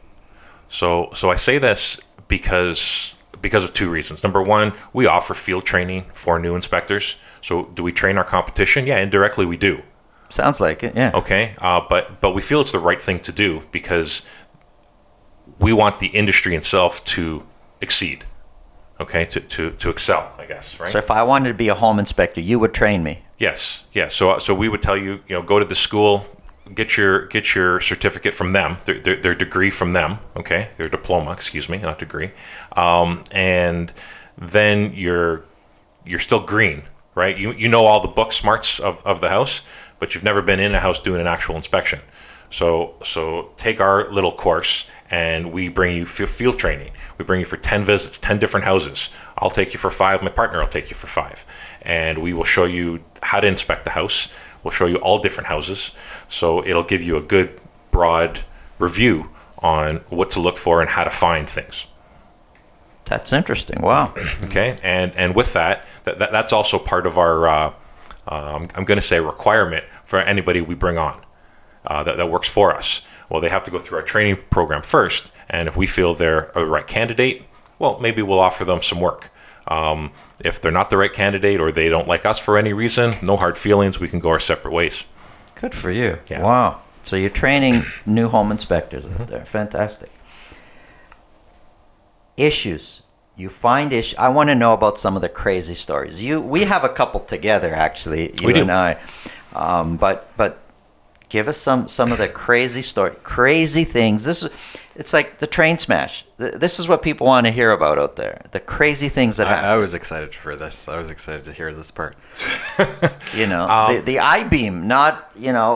So I say this because of two reasons. Number one, we offer field training for new inspectors. So do we train our competition? Yeah, indirectly we do. Sounds like it, yeah. Okay, but we feel it's the right thing to do because we want the industry itself to exceed. Okay, to excel, I guess, right? So if I wanted to be a home inspector, you would train me. Yes, yes. So we would tell you, go to the school, get your certificate from them, their degree from them, okay, their diploma, excuse me, not degree, and then you're still green, right? You know all the book smarts of the house, but you've never been in a house doing an actual inspection. So take our little course, and we bring you field training. We bring you for 10 visits, 10 different houses. I'll take you for 5. My partner will take you for 5. And we will show you how to inspect the house. We'll show you all different houses. So it'll give you a good, broad review on what to look for and how to find things. That's interesting. Wow. Okay. And with that's also part of our, I'm going to say, requirement for anybody we bring on that works for us. Well, they have to go through our training program first. And if we feel they're a right candidate, well, maybe we'll offer them some work. If they're not the right candidate or they don't like us for any reason, no hard feelings. We can go our separate ways. Good for you. Yeah. Wow. So you're training new home inspectors out there. Fantastic. Issues. You find issues. I want to know about some of the crazy stories. We have a couple together, actually, you We do. and I. But give us some of the crazy things. It's like the train smash. This is what people want to hear about out there. The crazy things that happen. I was excited for this. I was excited to hear this part. The I-beam not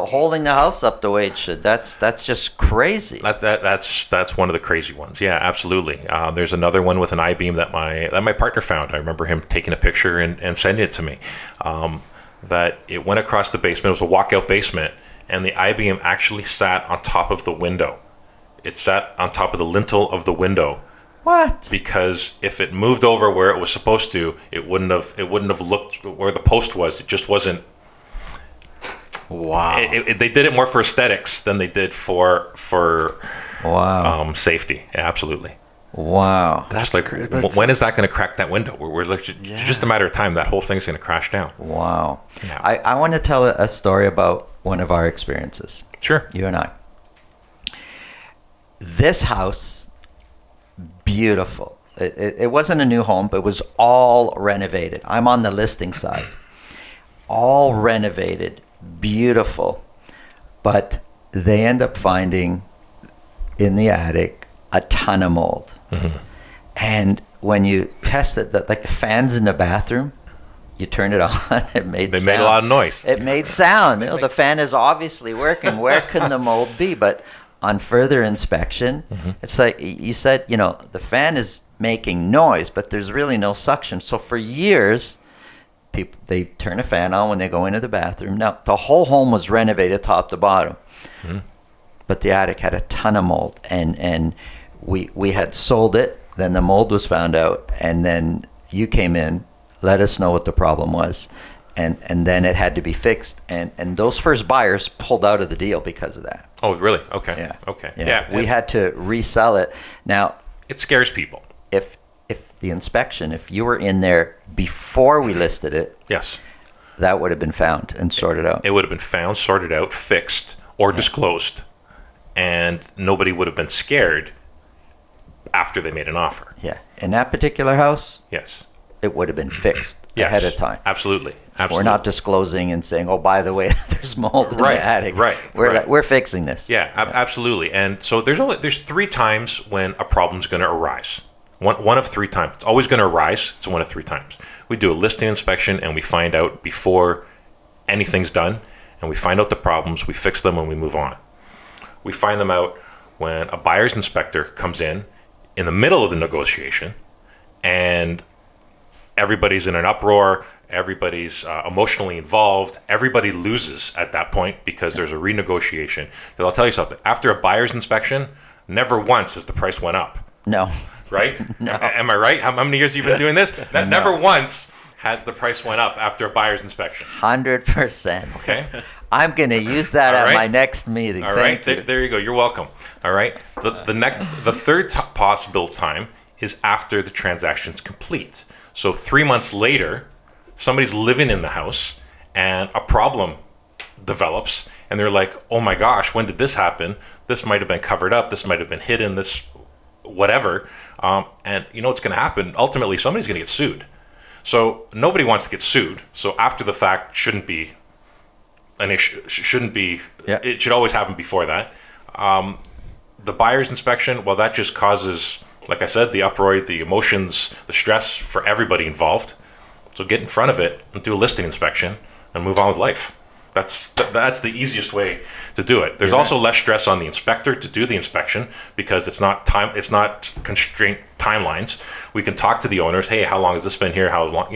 holding the house up the way it should. That's just crazy. That's one of the crazy ones. Yeah, absolutely. There's another one with an I-beam that my partner found. I remember him taking a picture and sending it to me. That it went across the basement. It was a walkout basement, and the I-beam actually sat on top of the window. It sat on top of the lintel of the window. What? Because if it moved over where it was supposed to, it wouldn't have looked where the post was. It just wasn't. Wow. They did it more for aesthetics than they did for Wow. safety. Yeah, absolutely. Wow. That's Like, crazy. when is that going to crack that window? We're just a matter of time. That whole thing's going to crash down. Wow. Yeah. I want to tell a story about one of our experiences, Sure. you and I. This house, beautiful. It wasn't a new home, but it was all renovated. I'm on the listing side. All renovated, beautiful. But they end up finding in the attic a ton of mold. Mm-hmm. And when you test it, like the fans in the bathroom, you turn it on, it made They sound. made a lot of noise. It made sound. The fan is obviously working. Where can the mold be? But on further inspection, it's like you said, the fan is making noise, but there's really no suction. So for years, they turn a fan on when they go into the bathroom. Now, the whole home was renovated top to bottom, but the attic had a ton of mold, and we had sold it. Then the mold was found out, and then you came in, let us know what the problem was, and then it had to be fixed. And those first buyers pulled out of the deal because of that. Oh, really? Okay. Yeah. Okay. Yeah. We had to resell it. Now, It scares people. if the inspection, if you were in there before we listed it, Yes. that would have been found and sorted out. It would have been found, sorted out, fixed, or disclosed, and nobody would have been scared after they made an offer. Yeah. In that particular house, Yes. it would have been fixed Yes. ahead of time. Absolutely. Absolutely. We're not disclosing and saying, "Oh, by the way, there's mold in Right, the attic." right, We're right. we're fixing this. Yeah, absolutely. And so there's 3 times when a problem's going to arise. One of 3 times. It's always going to arise. It's one of 3 times. We do a listing inspection and we find out before anything's done, and we find out the problems, we fix them, and we move on. We find them out when a buyer's inspector comes in the middle of the negotiation, and everybody's in an uproar. Everybody's emotionally involved. Everybody loses at that point because there's a renegotiation. Because I'll tell you something. After a buyer's inspection, never once has the price went up. No. Right? Am I right? How many years have you been doing this? Never once has the price went up after a buyer's inspection. 100%. Okay? I'm going to use that All at right. my next meeting. All Thank right? you. There you go. You're welcome. All right? The third possible time is after the transaction's complete. So 3 months later, somebody's living in the house and a problem develops, and they're like, oh my gosh, when did this happen? This might have been covered up. This might have been hidden. This whatever. And you know what's going to happen? Ultimately, somebody's going to get sued. So nobody wants to get sued. So after the fact shouldn't be an issue. Shouldn't be. Yeah. It should always happen before that. The buyer's inspection, well, that just causes, like I said, the uproar, the emotions, the stress for everybody involved. So get in front of it and do a listing inspection and move on with life. That's the easiest way to do it. There's also less stress on the inspector to do the inspection because it's not constraint timelines. We can talk to the owners. Hey, how long has this been here? How long?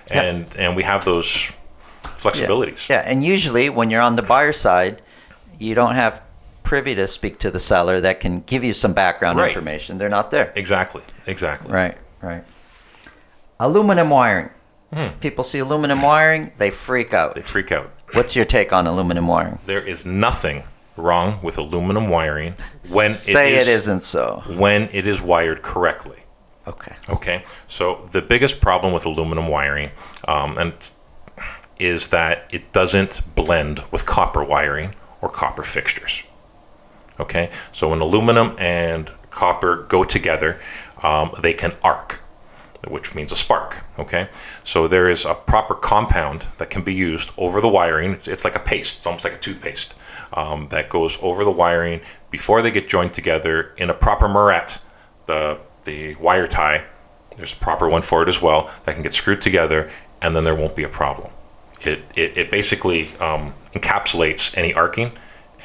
And we have those flexibilities. Yeah, and usually when you're on the buyer side, you don't have privy to speak to the seller that can give you some background information. They're not there. Exactly. Right. Aluminum wiring. People see aluminum wiring, they freak out. What's your take on aluminum wiring? There is nothing wrong with aluminum wiring when it isn't so. When it is wired correctly. Okay. So the biggest problem with aluminum wiring is that it doesn't blend with copper wiring or copper fixtures. Okay. So when aluminum and copper go together, they can arc, which means a spark. Okay, so there is a proper compound that can be used over the wiring. It's like a paste. It's almost like a toothpaste that goes over the wiring before they get joined together in a proper moret. The wire tie, there's a proper one for it as well that can get screwed together, and then there won't be a problem. It basically encapsulates any arcing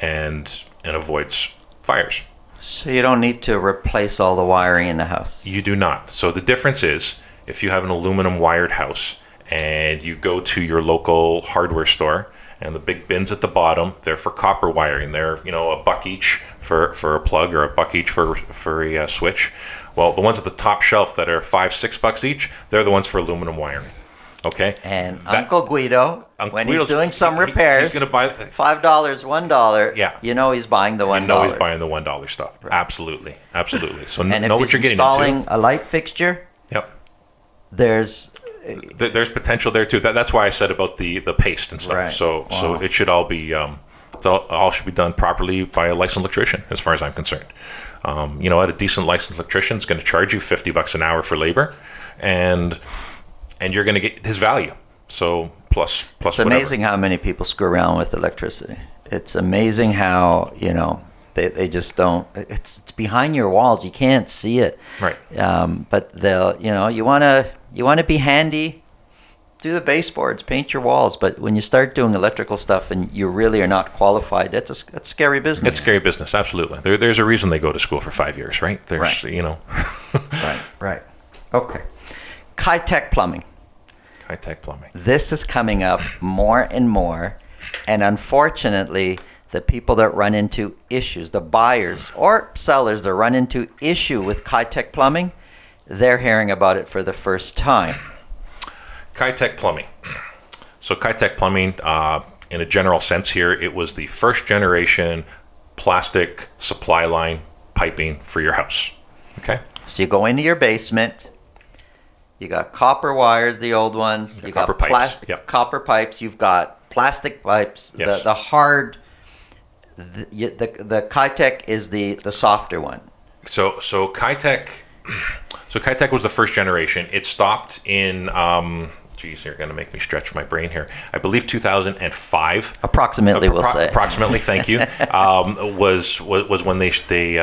and avoids fires. So you don't need to replace all the wiring in the house? You do not. So the difference is if you have an aluminum wired house and you go to your local hardware store and the big bins at the bottom, they're for copper wiring. They're, $1 each for a plug or $1 each for a switch. Well, the ones at the top shelf that are $5-6 each, they're the ones for aluminum wiring. Okay. And Uncle Guido, when he's doing some repairs, he's going to buy $5, $1. Yeah. He's buying the $1. He's buying the $1 stuff. Right. Absolutely. So and know if what you're getting installing into. A light fixture, there's potential there too. That's why I said about the paste and stuff. Right. So it should all be all should be done properly by a licensed electrician, as far as I'm concerned. At a decent licensed electrician is going to charge you $50 an hour for labor, and you're going to get his value. So plus it's amazing how many people screw around with electricity. It's amazing how they just don't. It's behind your walls. You can't see it. Right. But they'll you want to be handy. Do the baseboards, paint your walls. But when you start doing electrical stuff and you really are not qualified, that's scary business. It's scary business. Absolutely. There's a reason they go to school for 5 years, right? There's Right. Okay. High-tech plumbing. This is coming up more and more, and unfortunately, the people that run into issues, the buyers or sellers that run into issue with high-tech plumbing, they're hearing about it for the first time. High-tech plumbing. So high-tech plumbing, in a general sense here, it was the first generation plastic supply line piping for your house. Okay? So you go into your basement. You got copper wires, the old ones. You got pipes. Copper pipes. You've got plastic pipes. Yes. The hard. The Kitec is the softer one. So Kitec was the first generation. It stopped in. You're going to make me stretch my brain here. I believe 2005. Approximately, we'll say. Approximately, thank you. Was when they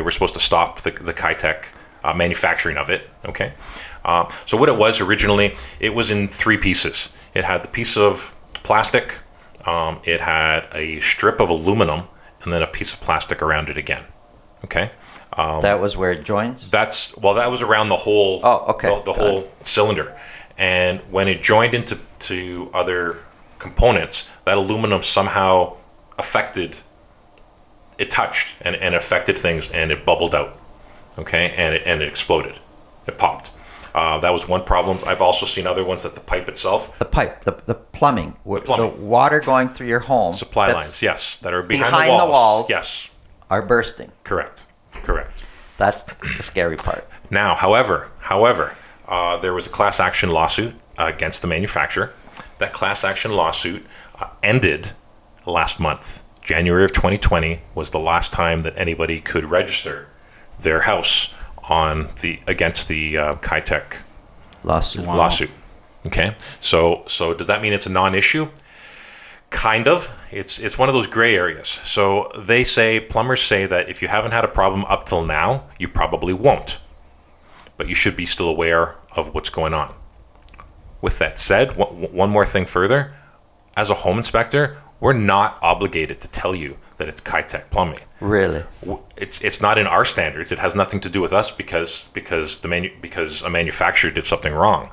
were supposed to stop the Kitec manufacturing of it. Okay. So what it was originally, it was in 3 pieces. It had the piece of plastic, it had a strip of aluminum, and then a piece of plastic around it again. Okay. That was where it joins? That was around the whole. Oh, okay. The whole cylinder, and when it joined into other components, that aluminum somehow it touched and affected things, and it bubbled out. Okay, and it exploded. It popped. That was one problem. I've also seen other ones that the pipe itself. The pipe, the plumbing. The water going through your home. Supply lines, yes, that are behind the walls. Yes. Are bursting. Correct. That's the scary part. Now, however, there was a class action lawsuit against the manufacturer. That class action lawsuit ended last month. January of 2020 was the last time that anybody could register their house against the Kitec lawsuit. Wow. Lawsuit. Okay. So does that mean it's a non-issue? Kind of. It's one of those gray areas. So plumbers say that if you haven't had a problem up till now, you probably won't. But you should be still aware of what's going on. With that said, one more thing further. As a home inspector, we're not obligated to tell you that it's Kitech plumbing. Really? It's not in our standards. It has nothing to do with us because a manufacturer did something wrong,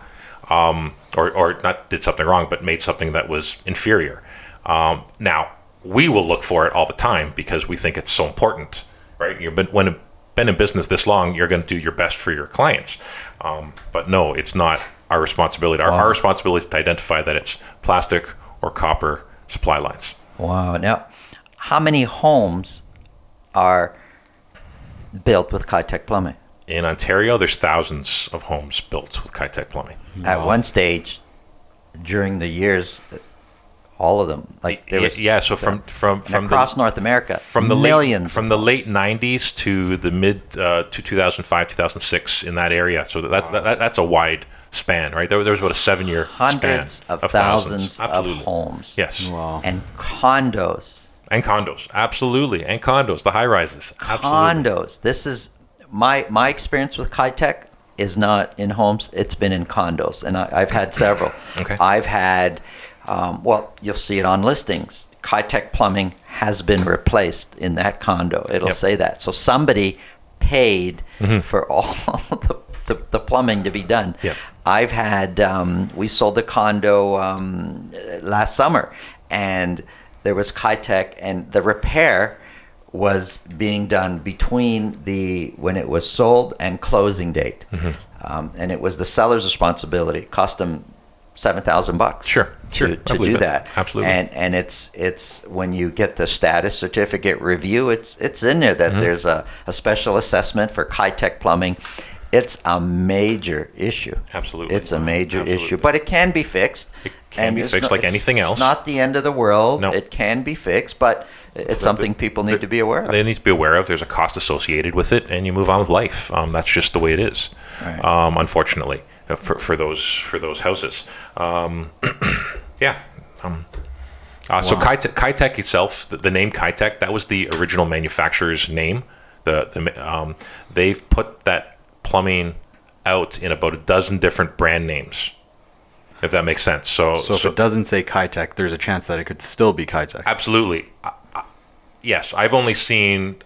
or not did something wrong, but made something that was inferior. Now we will look for it all the time because we think it's so important, right? When you've been in business this long, you're going to do your best for your clients. But no, it's not our responsibility. Our responsibility is to identify that it's plastic or copper supply lines. Wow. Now, how many homes are built with Kitech plumbing? In Ontario, there's thousands of homes built with Kitech plumbing. At one stage, during the years, all of them, like there was So from across North America, from the millions from the late 90s to the mid to 2005 2006 in that area. So that's a wide span, right? There was about a 7-year hundreds span of thousands of Absolutely. homes. Yes. Wow. And condos. And condos, absolutely, and condos, the high rises, absolutely. Condos. This is my experience with Kitech is not in homes. It's been in condos, and I've had several. Okay. I've had, you'll see it on listings. Kitech plumbing has been replaced in that condo. It'll Yep. say that. So somebody paid for all the plumbing to be done. Yep. I've had, we sold the condo last summer, and there was Kitech, and the repair was being done between when it was sold and closing date. And it was the seller's responsibility. It cost them $7,000 Sure. to I believe do it. that. Absolutely. And it's when you get the status certificate review, it's in there that there's a special assessment for Kitech plumbing. It's a major issue. Absolutely. It's a major Absolutely. issue, but it can be fixed. It can be fixed like anything else. It's not the end of the world. No. It can be fixed, but it's something people need to be aware of. They need to be aware of. There's a cost associated with it, and you move on with life. That's just the way it is, Right. unfortunately, for those houses. Yeah. So Kitech itself, the name Kitech, that was the original manufacturer's name. They've put that plumbing out in about a dozen different brand names, if that makes sense. So if it doesn't say Kitech, there's a chance that it could still be Kitech. Absolutely. Yes, I've only seen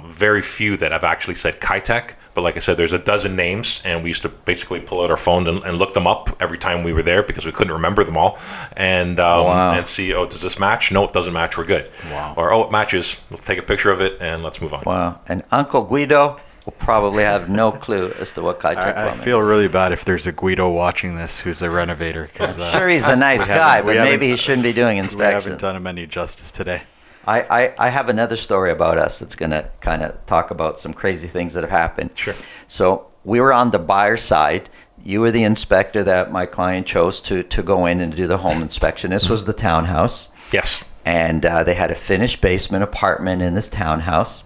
very few that have actually said Kitech, but like I said, there's a dozen names, and we used to basically pull out our phone and look them up every time we were there because we couldn't remember them all, and and see, does this match? No, it doesn't match. We're good. Wow. Or it matches. We'll take a picture of it and let's move on. Wow. And Uncle Guido will probably have no clue as to what Kitech I plumbing feel is. really bad if there's a Guido watching this who's a renovator. Cause, I'm sure he's a nice we guy, haven't- we but maybe haven't- he shouldn't be doing We haven't inspections. done him any justice today. I have another story about us that's going to kind of talk about some crazy things that have happened. Sure. So we were on the buyer side. You were the inspector that my client chose to go in and do the home inspection. This was the townhouse. Yes. And they had a finished basement apartment in this townhouse.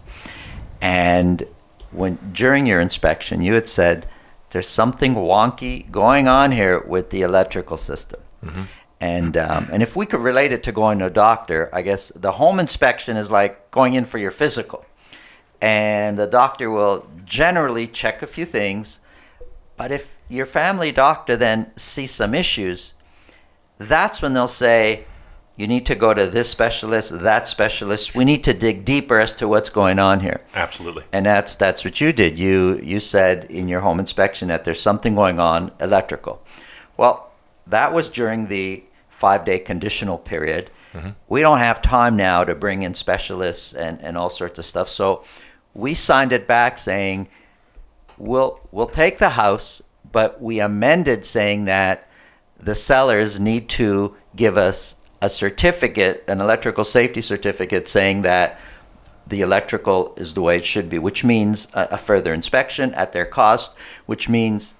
And during your inspection, you had said, there's something wonky going on here with the electrical system. And if we could relate it to going to a doctor, I guess the home inspection is like going in for your physical. And the doctor will generally check a few things. But if your family doctor then sees some issues, that's when they'll say, you need to go to this specialist, that specialist. We need to dig deeper as to what's going on here. Absolutely. And that's what you did. You said in your home inspection that there's something going on electrical. Well, that was during the 5-day conditional period. We don't have time now to bring in specialists and all sorts of stuff. So we signed it back saying, we'll take the house, but we amended saying that the sellers need to give us a certificate, an electrical safety certificate, saying that the electrical is the way it should be, which means a further inspection at their cost, which means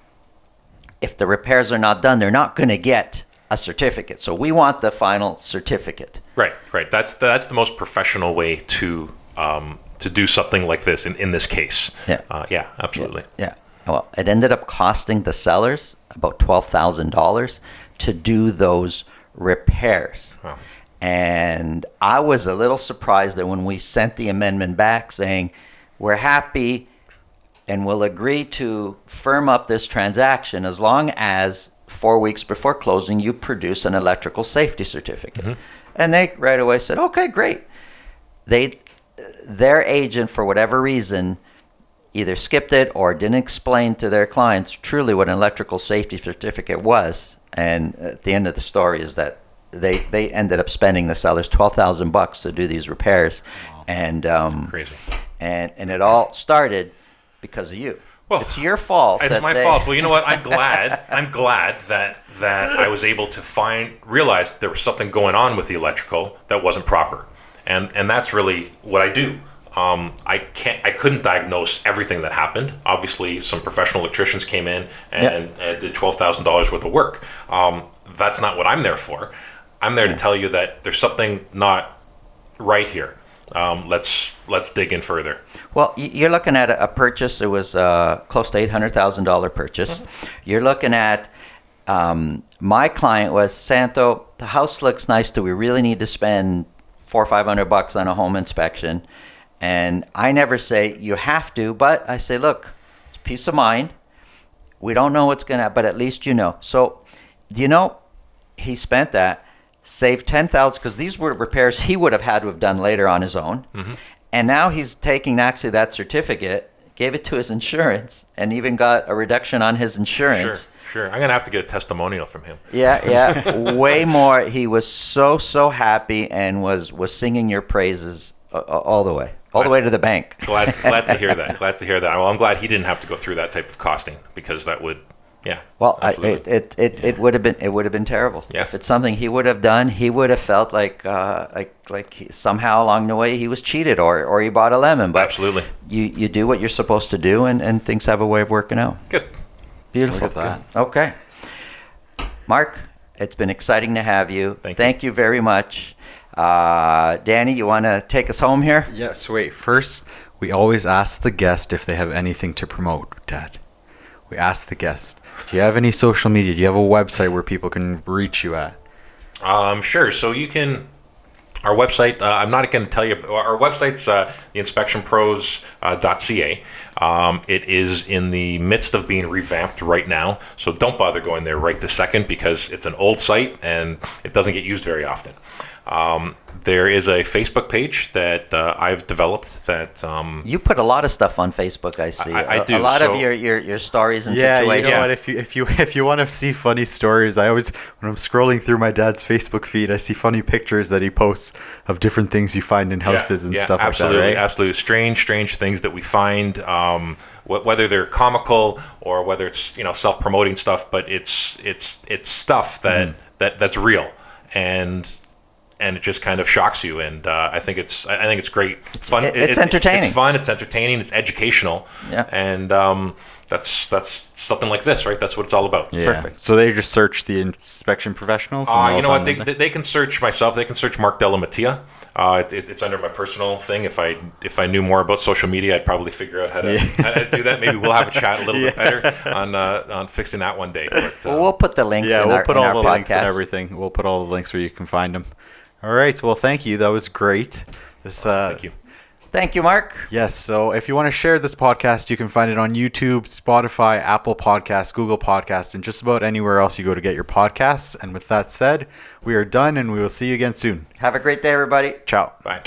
if the repairs are not done, they're not going to get a certificate. So we want the final certificate. Right. That's the most professional way to do something like this in this case. Yeah. Yeah, absolutely. Yeah. Well, it ended up costing the sellers about $12,000 to do those repairs. Wow. And I was a little surprised that when we sent the amendment back saying, we're happy and we'll agree to firm up this transaction as long as 4 weeks before closing you produce an electrical safety certificate. And they right away said, okay, great. Their agent, for whatever reason, either skipped it or didn't explain to their clients truly what an electrical safety certificate was. And at the end of the story is that they ended up spending the sellers $12,000 to do these repairs. Wow. And Crazy. and it all started because of you. Well, it's your fault. It's my fault. Well, you know what? I'm glad. I'm glad that I was able to realize there was something going on with the electrical that wasn't proper, and that's really what I do. I couldn't diagnose everything that happened. Obviously, some professional electricians came in and did $12,000 worth of work. That's not what I'm there for. I'm there to tell you that there's something not right here. Let's dig in further. Well, you're looking at a purchase. It was close to $800,000 purchase. You're looking at my client was Santo. The house looks nice. Do we really need to spend $400 or $500 on a home inspection? And I never say you have to, but I say, look, it's peace of mind. We don't know what's gonna, but at least you know. So, he spent that. Saved $10,000 because these were repairs he would have had to have done later on his own, and now he's taking actually that certificate, gave it to his insurance, and even got a reduction on his insurance. Sure. I'm gonna have to get a testimonial from him. Yeah, way more. He was so happy and was singing your praises all the way to the bank. Glad to hear that. Glad to hear that. Well, I'm glad he didn't have to go through that type of costing because that would. Yeah. Well, it would have been terrible. Yeah. If it's something he would have done, he would have felt like somehow along the way he was cheated or he bought a lemon. But absolutely, you do what you're supposed to do, and things have a way of working out. Good. Beautiful. Look at that. Okay. Mark, it's been exciting to have you. Thank you very much. Danny, you want to take us home here? Yes. Wait. First, we always ask the guest if they have anything to promote, Dad. We ask the guest. Do you have any social media? Do you have a website where people can reach you at? Sure. So you can. Our website. I'm not going to tell you. Our website's theinspectionpros.ca. It is in the midst of being revamped right now. So don't bother going there right this second because it's an old site and it doesn't get used very often. There is a Facebook page that I've developed that you put a lot of stuff on Facebook. I see. I do. A lot of your stories and situations. You know what? If you want to see funny stories, I always when I'm scrolling through my dad's Facebook feed, I see funny pictures that he posts of different things you find in houses and stuff like that. Right? Absolutely, strange things that we find. Whether they're comical or whether it's self-promoting stuff, but it's stuff that's real and it just kind of shocks you, and I think it's great. It's fun. It's entertaining. It's fun. It's entertaining. It's educational. Yeah. And that's something like this, right? That's what it's all about. Yeah. Perfect. So they just search the inspection professionals. You know what? They can search myself. They can search Mark Dellamattia. It's under my personal thing. If I knew more about social media, I'd probably figure out how to do that. Maybe we'll have a chat a little bit better on fixing that one day. But, we'll put the links. Yeah, we'll put all the links and podcast. everything. We'll put all the links where you can find them. All right. Well, thank you. That was great. Thank you. Thank you, Mark. Yes. So if you want to share this podcast, you can find it on YouTube, Spotify, Apple Podcasts, Google Podcasts, and just about anywhere else you go to get your podcasts. And with that said, we are done and we will see you again soon. Have a great day, everybody. Ciao. Bye.